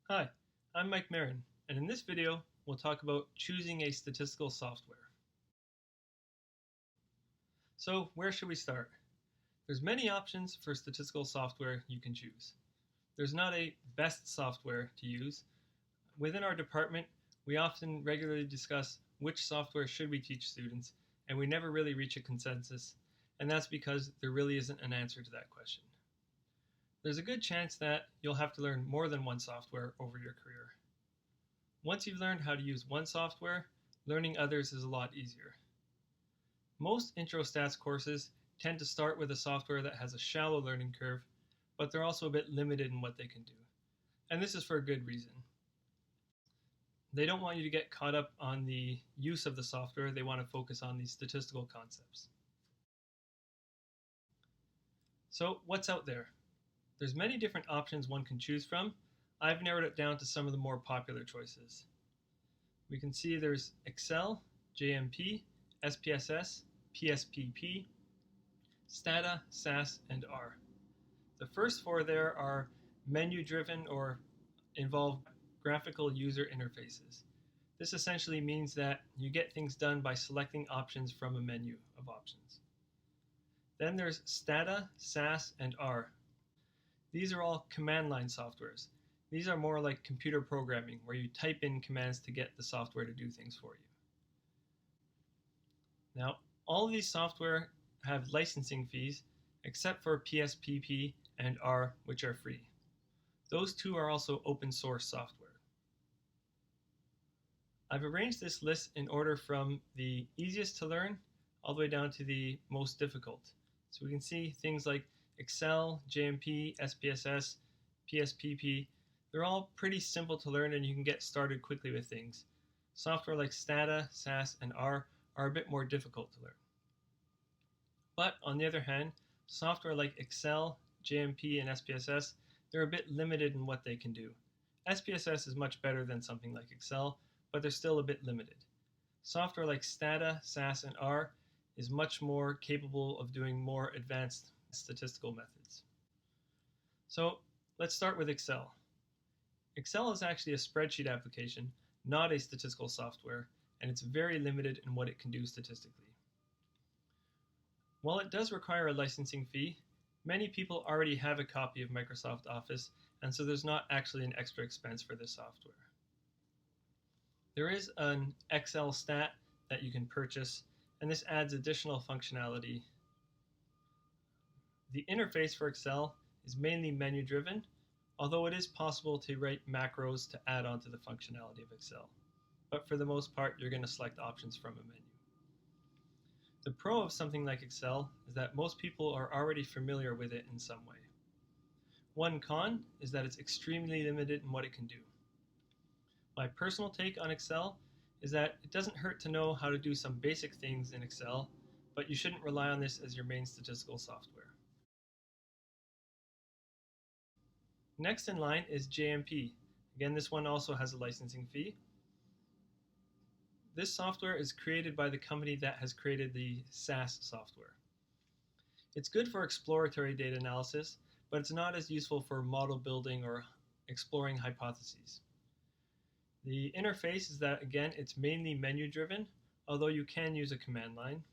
Hi, I'm Marin, and in this video, we'll talk about choosing a statistical software. So, where should we start? There's many options for statistical software you can choose. There's not a best software to use. Within our department, we often regularly discuss which software should we teach students, and we never really reach a consensus, and that's because there really isn't an answer to that question. There's a good chance that you'll have to learn more than one software over your career. Once you've learned how to use one software, learning others is a lot easier. Most intro stats courses tend to start with a software that has a shallow learning curve, but they're also a bit limited in what they can do. And this is for a good reason. They don't want you to get caught up on the use of the software, they want to focus on the statistical concepts. So, what's out there? There's many different options one can choose from. I've narrowed it down to some of the more popular choices. We can see there's Excel, JMP, SPSS, PSPP, Stata, SAS, and R. The first four there are menu-driven or involve graphical user interfaces. This essentially means that you get things done by selecting options from a menu of options. Then there's Stata, SAS, and R. These are all command line softwares. These are more like computer programming, where you type in commands to get the software to do things for you. Now, all of these software have licensing fees, except for PSPP and R, which are free. Those two are also open source software. I've arranged this list in order from the easiest to learn all the way down to the most difficult. So we can see things like Excel, JMP, SPSS, PSPP. They're all pretty simple to learn and you can get started quickly with things. Software like Stata, SAS, and R are a bit more difficult to learn. But on the other hand, software like Excel, JMP, and SPSS, they're a bit limited in what they can do. SPSS is much better than something like Excel, but they're still a bit limited. Software like Stata, SAS, and R is much more capable of doing more advanced statistical methods. So let's start with Excel. Excel is actually a spreadsheet application, not a statistical software, and it's very limited in what it can do statistically. While it does require a licensing fee, many people already have a copy of Microsoft Office, and so there's not actually an extra expense for this software. There is an Excel stat that you can purchase, and this adds additional functionality. The interface for Excel is mainly menu-driven, although it is possible to write macros to add on to the functionality of Excel. But for the most part, you're going to select options from a menu. The pro of something like Excel is that most people are already familiar with it in some way. One con is that it's extremely limited in what it can do. My personal take on Excel is that it doesn't hurt to know how to do some basic things in Excel, but you shouldn't rely on this as your main statistical software. Next in line is JMP. Again, this one also has a licensing fee. This software is created by the company that has created the SAS software. It's good for exploratory data analysis, but it's not as useful for model building or exploring hypotheses. The interface is that, again, it's mainly menu-driven, although you can use a command line.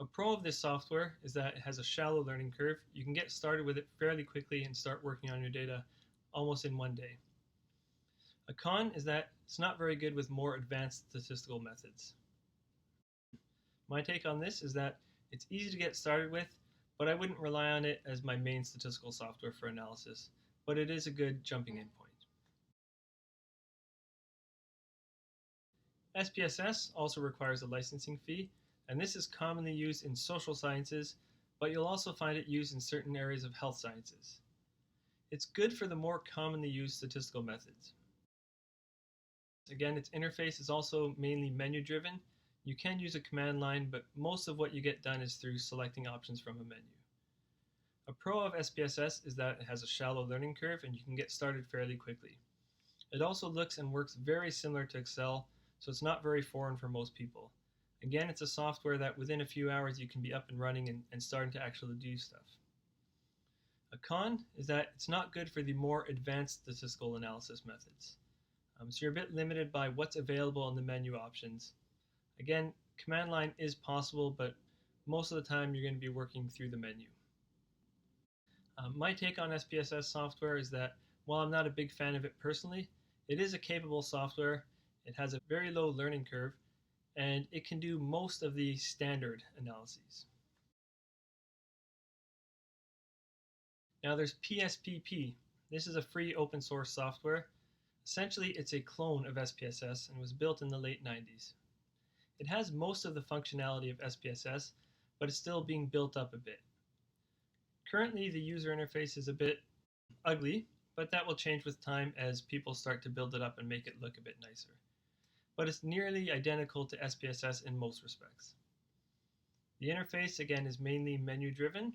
A pro of this software is that it has a shallow learning curve. You can get started with it fairly quickly and start working on your data almost in one day. A con is that it's not very good with more advanced statistical methods. My take on this is that it's easy to get started with, but I wouldn't rely on it as my main statistical software for analysis, but it is a good jumping in point. SPSS also requires a licensing fee, and this is commonly used in social sciences, but you'll also find it used in certain areas of health sciences. It's good for the more commonly used statistical methods. Again, its interface is also mainly menu-driven. You can use a command line, but most of what you get done is through selecting options from a menu. A pro of SPSS is that it has a shallow learning curve and you can get started fairly quickly. It also looks and works very similar to Excel, so it's not very foreign for most people. Again, it's a software that within a few hours you can be up and running and starting to actually do stuff. A con is that it's not good for the more advanced statistical analysis methods. So you're a bit limited by what's available in the menu options. Again, command line is possible, but most of the time you're going to be working through the menu. My take on SPSS software is that while I'm not a big fan of it personally, it is a capable software. It has a very low learning curve, and it can do most of the standard analyses. Now there's PSPP. This is a free open source software. Essentially, it's a clone of SPSS and was built in the late 90s. It has most of the functionality of SPSS, but it's still being built up a bit. Currently, the user interface is a bit ugly, but that will change with time as people start to build it up and make it look a bit nicer. But it's nearly identical to SPSS in most respects. The interface, again, is mainly menu driven.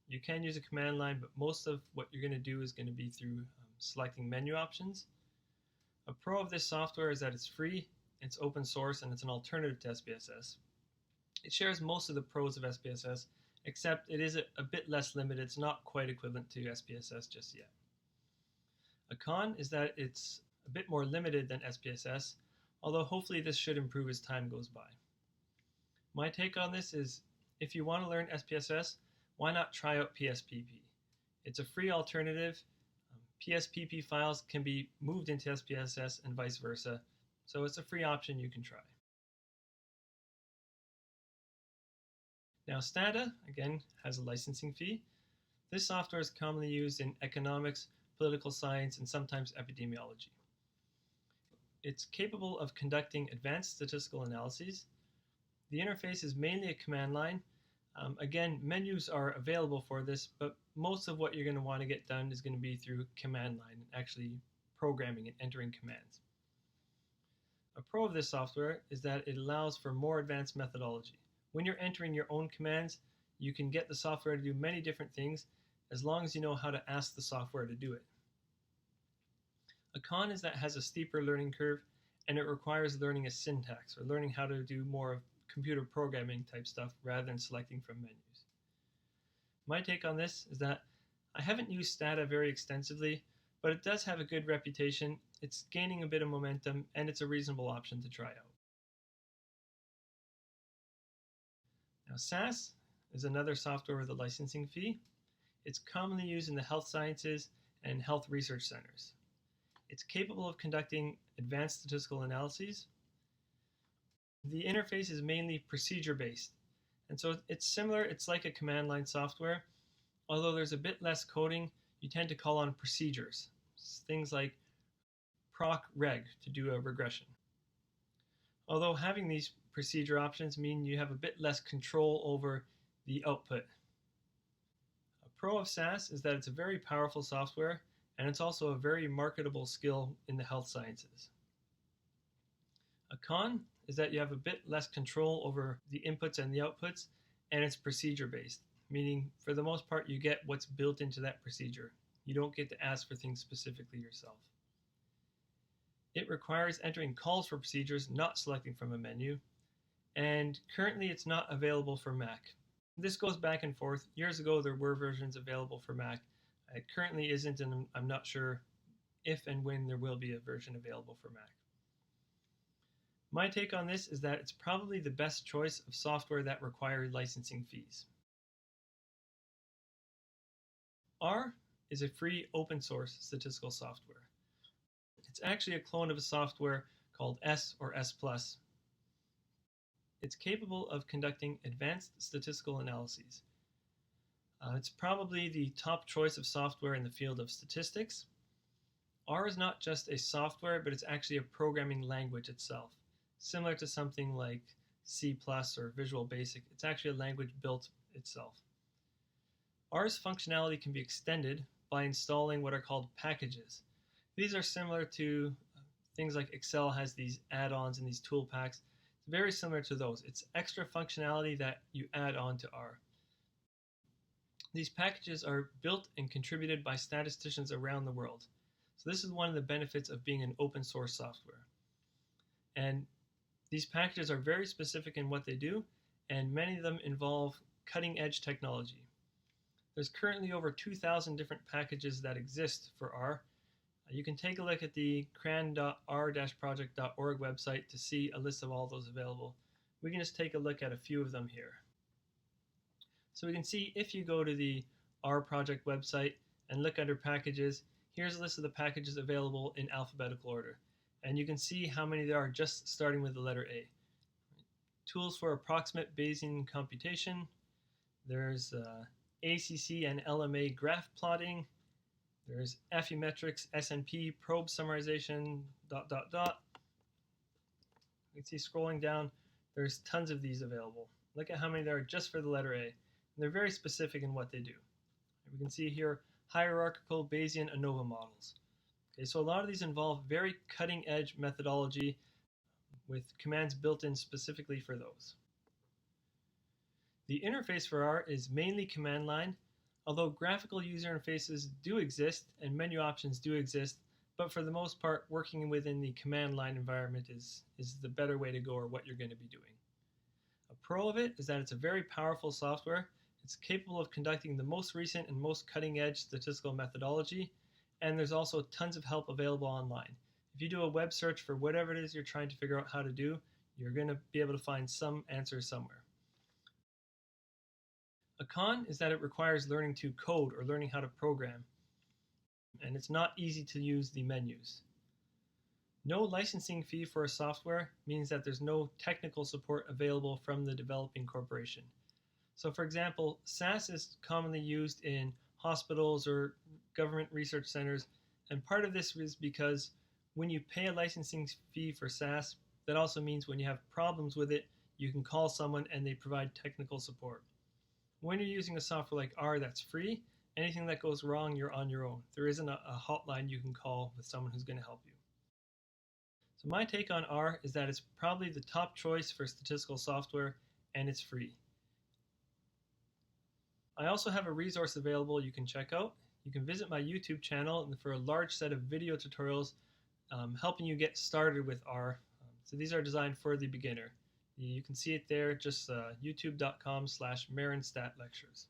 You can use a command line, but most of what you're going to do is going to be through selecting menu options. A pro of this software is that it's free, it's open source, and it's an alternative to SPSS. It shares most of the pros of SPSS, except it is a bit less limited. It's not quite equivalent to SPSS just yet. A con is that it's a bit more limited than SPSS, although hopefully this should improve as time goes by. My take on this is if you want to learn SPSS, why not try out PSPP? It's a free alternative. PSPP files can be moved into SPSS and vice versa, so it's a free option you can try. Now Stata, again, has a licensing fee. This software is commonly used in economics, political science, and sometimes epidemiology. It's capable of conducting advanced statistical analyses. The interface is mainly a command line. Again, menus are available for this, but most of what you're going to want to get done is going to be through command line and actually programming and entering commands. A pro of this software is that it allows for more advanced methodology. When you're entering your own commands, you can get the software to do many different things as long as you know how to ask the software to do it. A con is that it has a steeper learning curve and it requires learning a syntax or learning how to do more of computer programming type stuff rather than selecting from menus. My take on this is that I haven't used Stata very extensively, but it does have a good reputation, it's gaining a bit of momentum, and it's a reasonable option to try out. Now SAS is another software with a licensing fee. It's commonly used in the health sciences and health research centers. It's capable of conducting advanced statistical analyses. The interface is mainly procedure-based, and so it's similar, it's like a command line software. Although there's a bit less coding, you tend to call on procedures, things like proc reg to do a regression. Although having these procedure options mean you have a bit less control over the output. A pro of SAS is that it's a very powerful software, and it's also a very marketable skill in the health sciences. A con is that you have a bit less control over the inputs and the outputs, and it's procedure-based, meaning for the most part you get what's built into that procedure. You don't get to ask for things specifically yourself. It requires entering calls for procedures, not selecting from a menu, and currently it's not available for Mac. This goes back and forth. Years ago there were versions available for Mac. It currently isn't, and I'm not sure if and when there will be a version available for Mac. My take on this is that it's probably the best choice of software that requires licensing fees. R is a free open source statistical software. It's actually a clone of a software called S or S+. It's capable of conducting advanced statistical analyses. It's probably the top choice of software in the field of statistics. R is not just a software, but it's actually a programming language itself. Similar to something like C+ or Visual Basic, it's actually a language built itself. R's functionality can be extended by installing what are called packages. These are similar to things like Excel has these add-ons and these tool packs. It's very similar to those. It's extra functionality that you add on to R. These packages are built and contributed by statisticians around the world. So this is one of the benefits of being an open source software. And these packages are very specific in what they do, and many of them involve cutting edge technology. There's currently over 2,000 different packages that exist for R. You can take a look at the cran.r-project.org website to see a list of all those available. We can just take a look at a few of them here. So we can see if you go to the R project website and look under packages, here's a list of the packages available in alphabetical order. And you can see how many there are just starting with the letter A. Tools for approximate Bayesian computation. There's ACC and LMA graph plotting. There's Affymetrix, SNP, probe summarization, ... You can see scrolling down, there's tons of these available. Look at how many there are just for the letter A. And they're very specific in what they do. We can see here hierarchical Bayesian ANOVA models. Okay, so a lot of these involve very cutting edge methodology with commands built in specifically for those. The interface for R is mainly command line, although graphical user interfaces do exist and menu options do exist, but for the most part, working within the command line environment is the better way to go, or what you're going to be doing. A pro of it is that it's a very powerful software. It's capable of conducting the most recent and most cutting edge statistical methodology, and there's also tons of help available online. If you do a web search for whatever it is you're trying to figure out how to do, you're going to be able to find some answer somewhere. A con is that it requires learning to code or learning how to program, and it's not easy to use the menus. No licensing fee for a software means that there's no technical support available from the developing corporation. So for example, SAS is commonly used in hospitals or government research centers, and part of this is because when you pay a licensing fee for SAS, that also means when you have problems with it, you can call someone and they provide technical support. When you're using a software like R that's free, anything that goes wrong, you're on your own. There isn't a hotline you can call with someone who's going to help you. So my take on R is that it's probably the top choice for statistical software, and it's free. I also have a resource available you can check out. You can visit my YouTube channel for a large set of video tutorials helping you get started with R. So these are designed for the beginner. You can see it there, just youtube.com/MarinStatLectures.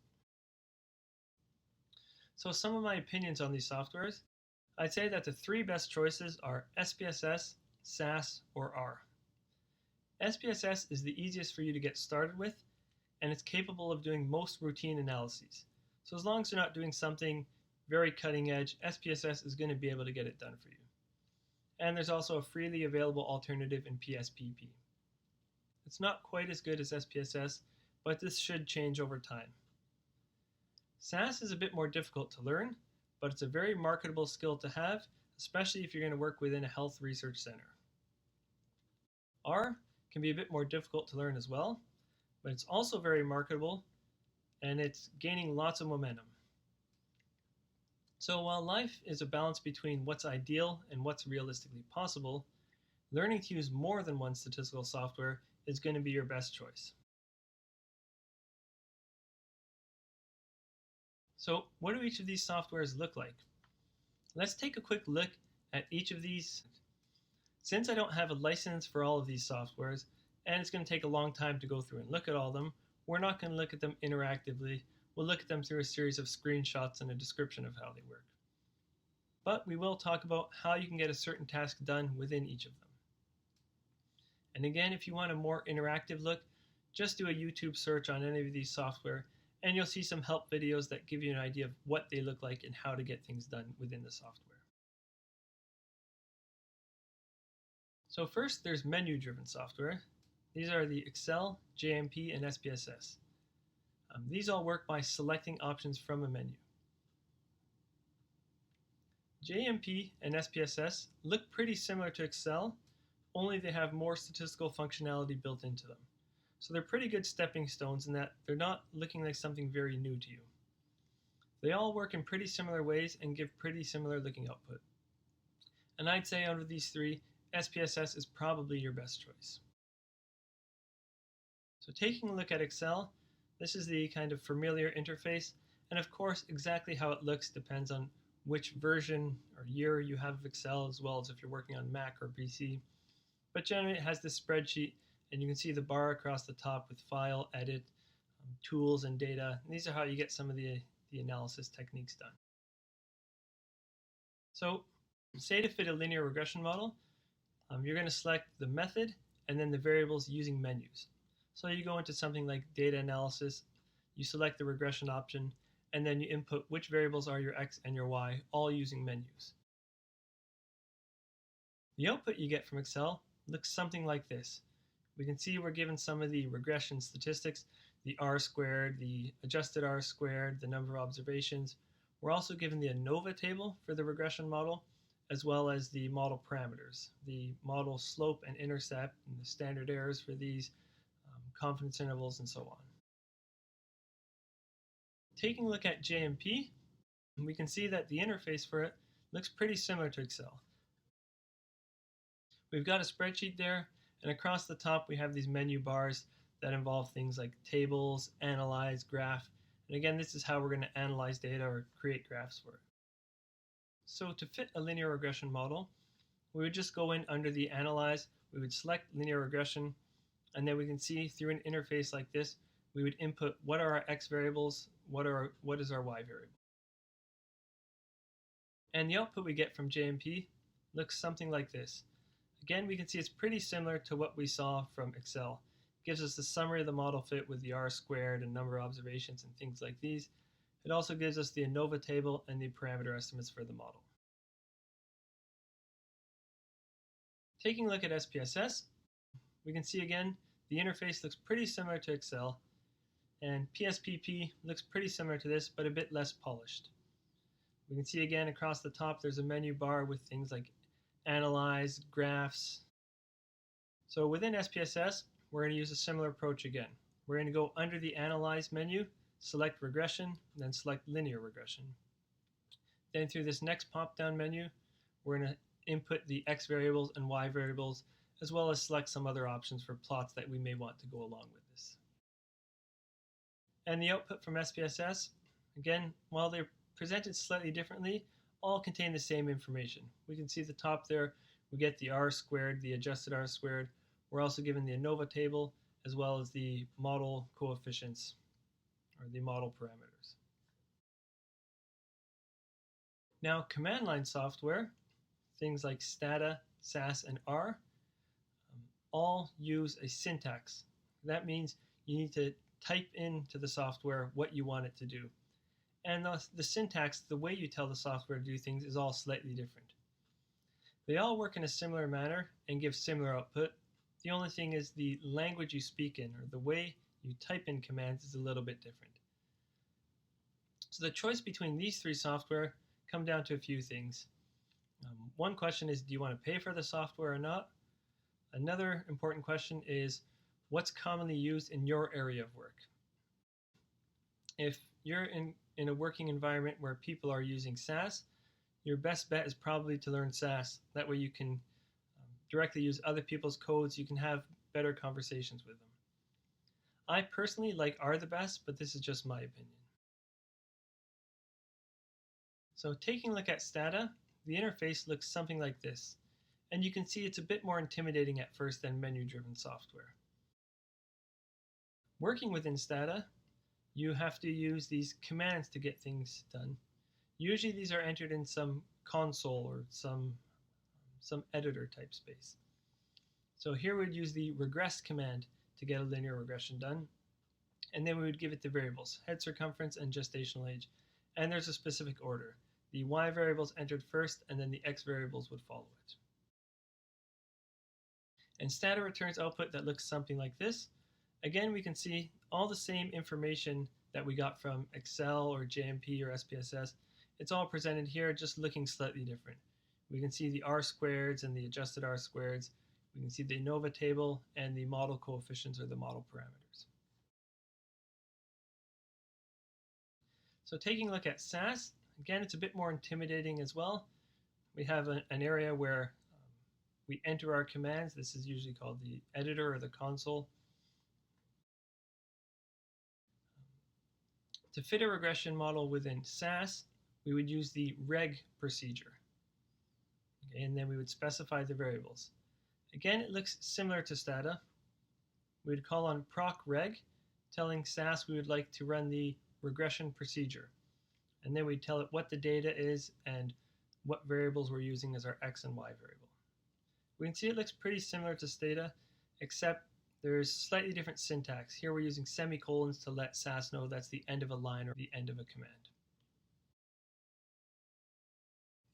So some of my opinions on these softwares. I'd say that the three best choices are SPSS, SAS, or R. SPSS is the easiest for you to get started with, and it's capable of doing most routine analyses. So as long as you're not doing something very cutting edge, SPSS is going to be able to get it done for you. And there's also a freely available alternative in PSPP. It's not quite as good as SPSS, but this should change over time. SAS is a bit more difficult to learn, but it's a very marketable skill to have, especially if you're going to work within a health research center. R can be a bit more difficult to learn as well, but it's also very marketable, and it's gaining lots of momentum. So while life is a balance between what's ideal and what's realistically possible, learning to use more than one statistical software is going to be your best choice. So what do each of these softwares look like? Let's take a quick look at each of these. Since I don't have a license for all of these softwares, and it's going to take a long time to go through and look at all of them, we're not going to look at them interactively. We'll look at them through a series of screenshots and a description of how they work. But we will talk about how you can get a certain task done within each of them. And again, if you want a more interactive look, just do a YouTube search on any of these software, and you'll see some help videos that give you an idea of what they look like and how to get things done within the software. So first, there's menu-driven software. These are the Excel, JMP, and SPSS. These all work by selecting options from a menu. JMP and SPSS look pretty similar to Excel, only they have more statistical functionality built into them. So they're pretty good stepping stones in that they're not looking like something very new to you. They all work in pretty similar ways and give pretty similar looking output. And I'd say out of these three, SPSS is probably your best choice. So taking a look at Excel, this is the kind of familiar interface, and of course exactly how it looks depends on which version or year you have of Excel, as well as if you're working on Mac or PC. But generally it has this spreadsheet, and you can see the bar across the top with File, Edit, Tools, and Data. And these are how you get some of the the analysis techniques done. So say to fit a linear regression model, you're going to select the method and then the variables using menus. So you go into something like data analysis, you select the regression option, and then you input which variables are your x and your y, all using menus. The output you get from Excel looks something like this. We can see we're given some of the regression statistics, the R squared, the adjusted R squared, the number of observations. We're also given the ANOVA table for the regression model, as well as the model parameters, the model slope and intercept, and the standard errors for these, confidence intervals, and so on. Taking a look at JMP, we can see that the interface for it looks pretty similar to Excel. We've got a spreadsheet there, and across the top we have these menu bars that involve things like tables, analyze, graph, and again, this is how we're going to analyze data or create graphs for it. So to fit a linear regression model, we would just go in under the analyze, we would select linear regression, and then we can see through an interface like this, we would input what are our x variables, what is our y variable. And the output we get from JMP looks something like this. Again, we can see it's pretty similar to what we saw from Excel. It gives us the summary of the model fit with the R squared and number of observations and things like these. It also gives us the ANOVA table and the parameter estimates for the model. Taking a look at SPSS, we can see again the interface looks pretty similar to Excel, and PSPP looks pretty similar to this, but a bit less polished. We can see again across the top there's a menu bar with things like analyze, graphs. So within SPSS, we're going to use a similar approach again. We're going to go under the analyze menu, select regression, then select linear regression. Then through this next pop-down menu, we're going to input the x variables and y variables, as well as select some other options for plots that we may want to go along with this. And the output from SPSS, again, while they're presented slightly differently, all contain the same information. We can see the top there, we get the R squared, the adjusted R squared. We're also given the ANOVA table, as well as the model coefficients, or the model parameters. Now, command line software, things like Stata, SAS, and R, all use a syntax. That means you need to type into the software what you want it to do. And the syntax, the way you tell the software to do things, is all slightly different. They all work in a similar manner and give similar output. The only thing is the language you speak in, or the way you type in commands, is a little bit different. So the choice between these three software come down to a few things. One question is, do you want to pay for the software or not? Another important question is, what's commonly used in your area of work? If you're in a working environment where people are using SAS, your best bet is probably to learn SAS. That way you can directly use other people's codes. You can have better conversations with them. I personally like R the best, but this is just my opinion. So taking a look at Stata, the interface looks something like this. And you can see it's a bit more intimidating at first than menu-driven software. Working within Stata, you have to use these commands to get things done. Usually these are entered in some console or some editor type space. So here we'd use the regress command to get a linear regression done. And then we would give it the variables, head circumference and gestational age. And there's a specific order. The y variables entered first, and then the x variables would follow it. And Stata returns output that looks something like this. Again, we can see all the same information that we got from Excel or JMP or SPSS. It's all presented here, just looking slightly different. We can see the R squareds and the adjusted R squareds. We can see the ANOVA table and the model coefficients or the model parameters. So taking a look at SAS, again, it's a bit more intimidating as well. We have an area where we enter our commands. This is usually called the editor or the console. To fit a regression model within SAS, we would use the reg procedure. Okay, and then we would specify the variables. Again, it looks similar to Stata. We would call on proc reg, telling SAS we would like to run the regression procedure. and then we tell it what the data is and what variables we're using as our x and y variable. We can see it looks pretty similar to Stata, except there's slightly different syntax. Here we're using semicolons to let SAS know that's the end of a line or the end of a command.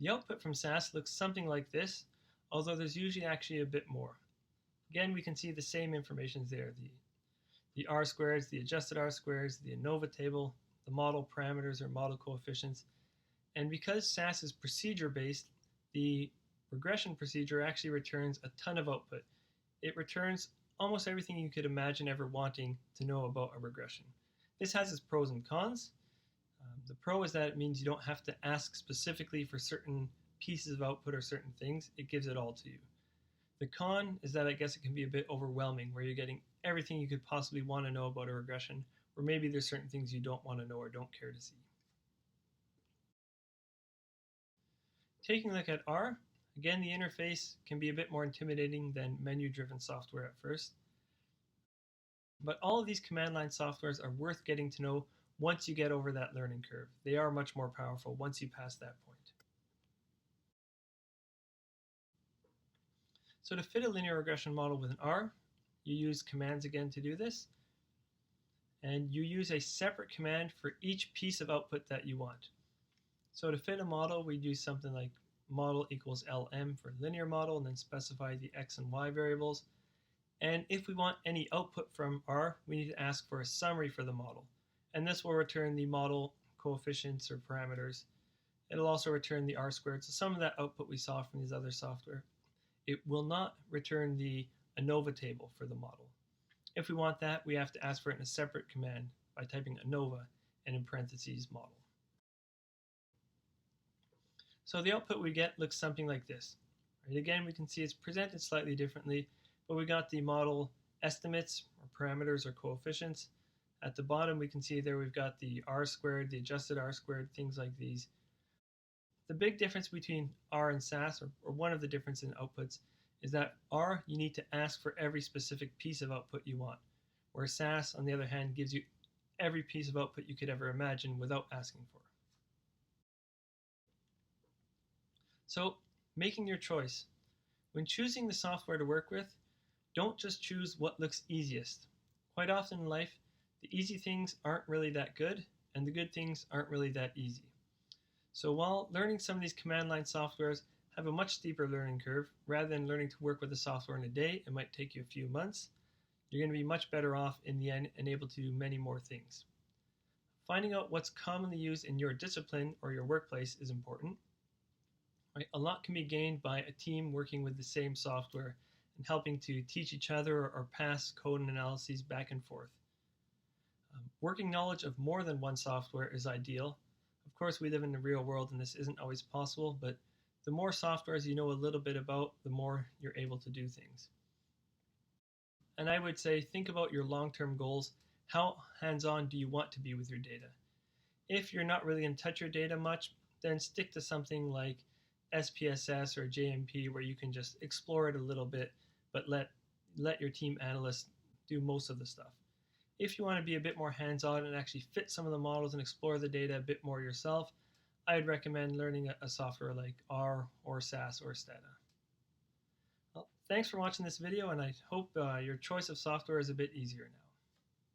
The output from SAS looks something like this, although there's usually actually a bit more. Again, we can see the same information there, the R squareds, the adjusted R squareds, the ANOVA table, the model parameters or model coefficients. And because SAS is procedure-based, the regression procedure actually returns a ton of output. It returns almost everything you could imagine ever wanting to know about a regression. This has its pros and cons. The pro is that it means you don't have to ask specifically for certain pieces of output or certain things. It gives it all to you. The con is that I guess it can be a bit overwhelming, where you're getting everything you could possibly want to know about a regression, or maybe there's certain things you don't want to know or don't care to see. Taking a look at R, again, the interface can be a bit more intimidating than menu-driven software at first. But all of these command line softwares are worth getting to know once you get over that learning curve. They are much more powerful once you pass that point. So to fit a linear regression model with an R, you use commands again to do this. And you use a separate command for each piece of output that you want. So to fit a model, we do something like model equals LM for linear model, and then specify the x and y variables. And if we want any output from R, we need to ask for a summary for the model. And this will return the model coefficients or parameters. It'll also return the R squared, so some of that output we saw from these other software. It will not return the ANOVA table for the model. If we want that, we have to ask for it in a separate command by typing ANOVA and in parentheses model. So the output we get looks something like this. Right, again, we can see it's presented slightly differently, but we got the model estimates or parameters or coefficients. At the bottom, we can see there we've got the R squared, the adjusted R squared, things like these. The big difference between R and SAS, or one of the difference in outputs, is that R, you need to ask for every specific piece of output you want, where SAS, on the other hand, gives you every piece of output you could ever imagine without asking for. So, making your choice. When choosing the software to work with, don't just choose what looks easiest. Quite often in life, the easy things aren't really that good, and the good things aren't really that easy. So while learning some of these command line softwares have a much steeper learning curve, rather than learning to work with the software in a day, it might take you a few months, you're going to be much better off in the end and able to do many more things. Finding out what's commonly used in your discipline or your workplace is important. Right? A lot can be gained by a team working with the same software and helping to teach each other or pass code and analyses back and forth. Working knowledge of more than one software is ideal. Of course, we live in the real world and this isn't always possible, but the more softwares you know a little bit about, the more you're able to do things. And I would say, think about your long-term goals. How hands-on do you want to be with your data? If you're not really going to touch your data much, then stick to something like SPSS or JMP, where you can just explore it a little bit, but let your team analysts do most of the stuff. If you want to be a bit more hands-on and actually fit some of the models and explore the data a bit more yourself, I'd recommend learning a software like R or SAS or Stata. Well, thanks for watching this video, and I hope your choice of software is a bit easier now.